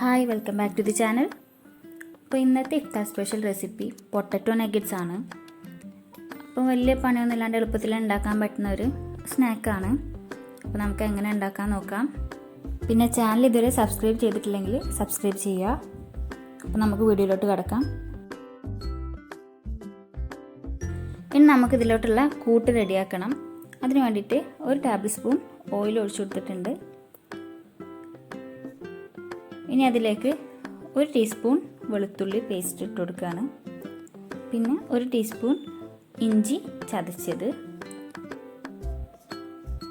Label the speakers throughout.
Speaker 1: Hi, welcome back to the channel. അപ്പോൾ ഇന്നത്തെ ഇഫ്താർ സ്പെഷ്യൽ റെസിപ്പി പൊട്ടറ്റോ നഗറ്റ്സ് ആണ്. അപ്പോൾ വലിയ പണിയൊന്നും ഇല്ലാണ്ട് എളുപ്പത്തിൽ ഉണ്ടാക്കാൻ പറ്റുന്ന ഒരു സ്നാക്കാണ്. അപ്പോൾ നമുക്ക് എങ്ങനെ ഉണ്ടാക്കാൻ നോക്കാം. പിന്നെ ചാനൽ ഇതുവരെ സബ്സ്ക്രൈബ് ചെയ്തിട്ടില്ലെങ്കിൽ സബ്സ്ക്രൈബ് ചെയ്യുക. അപ്പോൾ നമുക്ക് വീഡിയോയിലോട്ട് കിടക്കാം. ഇനി നമുക്കിതിലോട്ടുള്ള കൂട്ട് റെഡിയാക്കണം. അതിന് വേണ്ടിയിട്ട് ഒരു ടേബിൾ സ്പൂൺ ഓയിൽ ഒഴിച്ചു കൊടുത്തിട്ടുണ്ട്. ഇനി അതിലേക്ക് ഒരു ടീസ്പൂൺ വെളുത്തുള്ളി പേസ്റ്റ് ഇട്ട് കൊടുക്കുകയാണ്. പിന്നെ ഒരു ടീസ്പൂൺ ഇഞ്ചി ചതച്ചത്,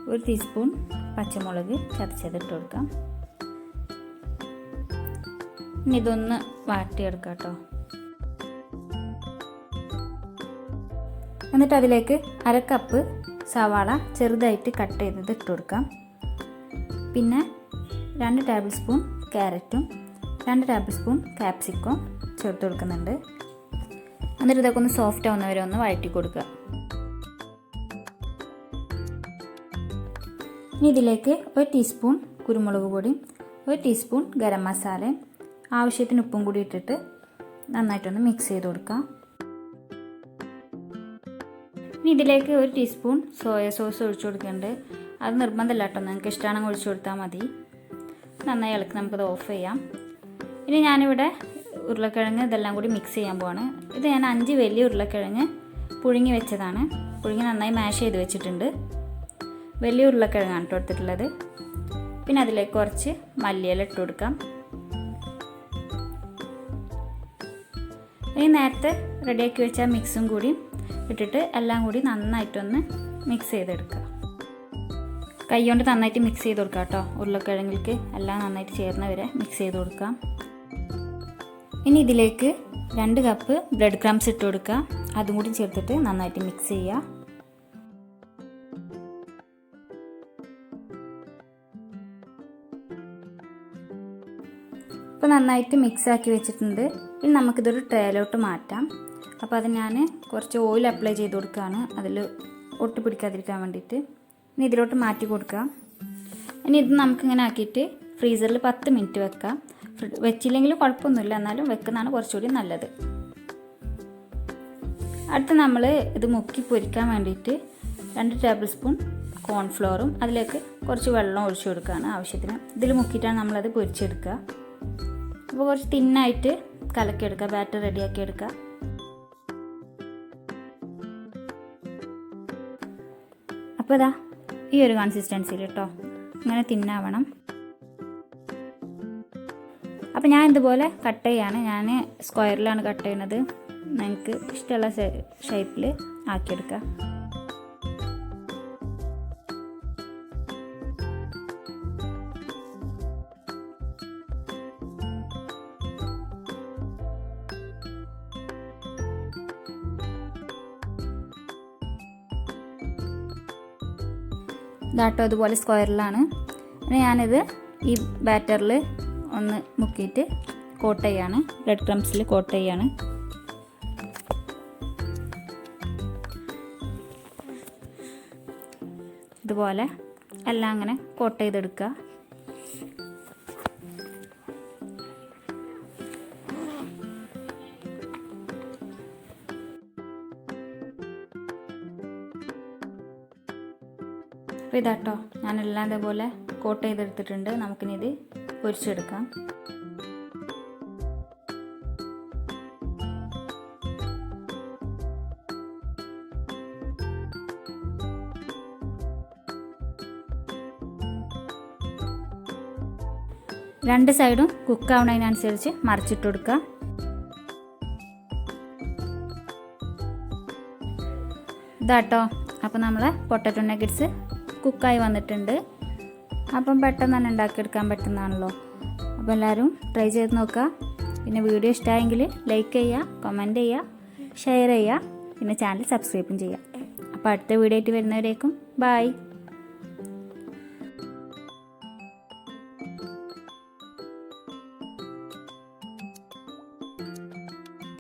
Speaker 1: ഒരു ടീസ്പൂൺ പച്ചമുളക് ചതച്ചത് ഇട്ട് കൊടുക്കാം. ഇനി ഇതൊന്ന് വാട്ടിയെടുക്കാം കേട്ടോ. എന്നിട്ട് അതിലേക്ക് അര കപ്പ് സവാള ചെറുതായിട്ട് കട്ട് ചെയ്തത് ഇട്ട് കൊടുക്കാം. പിന്നെ 2 ടേബിൾ സ്പൂൺ ക്യാരറ്റും 2 ടേബിൾ സ്പൂൺ കാപ്സിക്കം ചേർത്ത് കൊടുക്കുന്നുണ്ട്. എന്നിട്ട് ഇതൊക്കെ ഒന്ന് സോഫ്റ്റ് ആവുന്നവരെ ഒന്ന് വഴറ്റി കൊടുക്കുക. ഇനി ഇതിലേക്ക് 1 ടീസ്പൂൺ കുരുമുളക് പൊടിയും 1 ടീസ്പൂൺ ഗരം മസാലയും ആവശ്യത്തിന് ഉപ്പും കൂടി ഇട്ടിട്ട് നന്നായിട്ടൊന്ന് മിക്സ് ചെയ്ത് കൊടുക്കാം. ഇനി ഇതിലേക്ക് 1 ടീസ്പൂൺ സോയ സോസ് ഒഴിച്ചു കൊടുക്കുന്നുണ്ട്. അത് നിർബന്ധമില്ല കേട്ടോ, നിങ്ങൾക്ക് ഇഷ്ടമാണെങ്കിൽ ഒഴിച്ചു കൊടുത്താൽ മതി. നന്നായി ഇളക്കി നമുക്കത് ഓഫ് ചെയ്യാം. ഇനി ഞാനിവിടെ ഉരുളക്കിഴങ്ങ് ഇതെല്ലാം കൂടി മിക്സ് ചെയ്യാൻ പോവാണ്. ഇത് ഞാൻ 5 വലിയ ഉരുളക്കിഴങ്ങ് പുഴുങ്ങി വെച്ചതാണ്. പുഴുങ്ങി നന്നായി മാഷ് ചെയ്ത് വെച്ചിട്ടുണ്ട്. വലിയ ഉരുളക്കിഴങ്ങാണ് കേട്ടോ എടുത്തിട്ടുള്ളത്. പിന്നെ അതിലേക്ക് കുറച്ച് മല്ലിയില ഇട്ട് കൊടുക്കാം. ഇനി നേരത്തെ റെഡിയാക്കി വെച്ച മിക്സും കൂടി ഇട്ടിട്ട് എല്ലാം കൂടി നന്നായിട്ടൊന്ന് മിക്സ് ചെയ്തെടുക്കുക. കൈ കൊണ്ട് നന്നായിട്ട് മിക്സ് ചെയ്ത് കൊടുക്കുക കേട്ടോ. ഉരുളക്കിഴങ്ങിലേക്ക് എല്ലാം നന്നായിട്ട് ചേർന്ന് വരെ മിക്സ് ചെയ്ത് കൊടുക്കാം. ഇനി ഇതിലേക്ക് 2 കപ്പ് ബ്രെഡ് ക്രംസ് ഇട്ട് കൊടുക്കുക. അതും കൂടി ചേർത്തിട്ട് നന്നായിട്ട് മിക്സ് ചെയ്യുക. ഇപ്പോൾ നന്നായിട്ട് മിക്സ് ആക്കി വെച്ചിട്ടുണ്ട്. ഇനി നമുക്കിതൊരു ട്രേയിലോട്ട് മാറ്റാം. അപ്പോൾ അത് ഞാൻ കുറച്ച് ഓയിൽ അപ്ലൈ ചെയ്ത് കൊടുക്കുകയാണ്, അതിൽ ഒട്ടി പിടിക്കാതിരിക്കാൻ വേണ്ടിയിട്ട്. ഇനി ഇതിലോട്ട് മാറ്റി കൊടുക്കാം. ഇനി ഇത് നമുക്കിങ്ങനെ ആക്കിയിട്ട് ഫ്രീസറിൽ 10 മിനിറ്റ് വെക്കാം. വെച്ചില്ലെങ്കിലും കുഴപ്പമൊന്നുമില്ല, എന്നാലും വെക്കുന്നതാണ് കുറച്ചുകൂടി നല്ലത്. അടുത്ത് നമ്മൾ ഇത് മുക്കി പൊരിക്കാൻ വേണ്ടിയിട്ട് 2 ടേബിൾ സ്പൂൺ കോൺഫ്ലോറും അതിലേക്ക് കുറച്ച് വെള്ളം ഒഴിച്ചു കൊടുക്കുകയാണ് ആവശ്യത്തിന്. ഇതിൽ മുക്കിയിട്ടാണ് നമ്മളത് പൊരിച്ചെടുക്കുക. അപ്പോൾ കുറച്ച് തിന്നായിട്ട് കലക്കിയെടുക്കുക, ബാറ്റർ റെഡിയാക്കി എടുക്കുക. അപ്പോൾ ഇതാ ഈ ഒരു കൺസിസ്റ്റൻസിയിൽ കേട്ടോ, ഇങ്ങനെ തിന്നാവണം. അപ്പോൾ ഞാൻ ഇതുപോലെ കട്ട് ചെയ്യാണ്. ഞാൻ സ്ക്വയറിലാണ് കട്ട് ചെയ്യുന്നത്. നിങ്ങൾക്ക് ഇഷ്ടമുള്ള ഷേപ്പിൽ ആക്കിയെടുക്കുക. ഇതാട്ടോ അതുപോലെ സ്ക്വയറിലാണ്. ഞാനിത് ഈ ബാറ്ററിൽ ഒന്ന് മുക്കിയിട്ട് കോട്ട് ചെയ്യാണ്, ബ്രെഡ് ക്രംസിൽ കോട്ട് ചെയ്യാണ്. ഇതുപോലെ എല്ലാം അങ്ങനെ കോട്ട് ചെയ്തെടുക്കുക. അപ്പോൾ ഇതാട്ടോ ഞാനെല്ലാം ഇതേപോലെ കോട്ട് ചെയ്തെടുത്തിട്ടുണ്ട്. നമുക്കിനി ഇത് പൊരിച്ചെടുക്കാം. രണ്ട് സൈഡും കുക്കാവുന്നതിനനുസരിച്ച് മറിച്ചിട്ട് കൊടുക്കുക. ഇതാട്ടോ അപ്പോൾ നമ്മളെ പൊട്ടറ്റോ നഗറ്റ്സ് കുക്കായി വന്നിട്ടുണ്ട്. അപ്പം പെട്ടെന്ന് തന്നെ ഉണ്ടാക്കിയെടുക്കാൻ പറ്റുന്നതാണല്ലോ. അപ്പോൾ എല്ലാവരും ട്രൈ ചെയ്ത് നോക്കുക. പിന്നെ വീഡിയോ ഇഷ്ടമായെങ്കിൽ ലൈക്ക് ചെയ്യുക, കമൻറ്റ് ചെയ്യുക, ഷെയർ ചെയ്യുക, പിന്നെ ചാനൽ സബ്സ്ക്രൈബും ചെയ്യുക. അപ്പോൾ അടുത്ത വീഡിയോ ആയിട്ട് വരുന്നവരേക്കും ബൈ.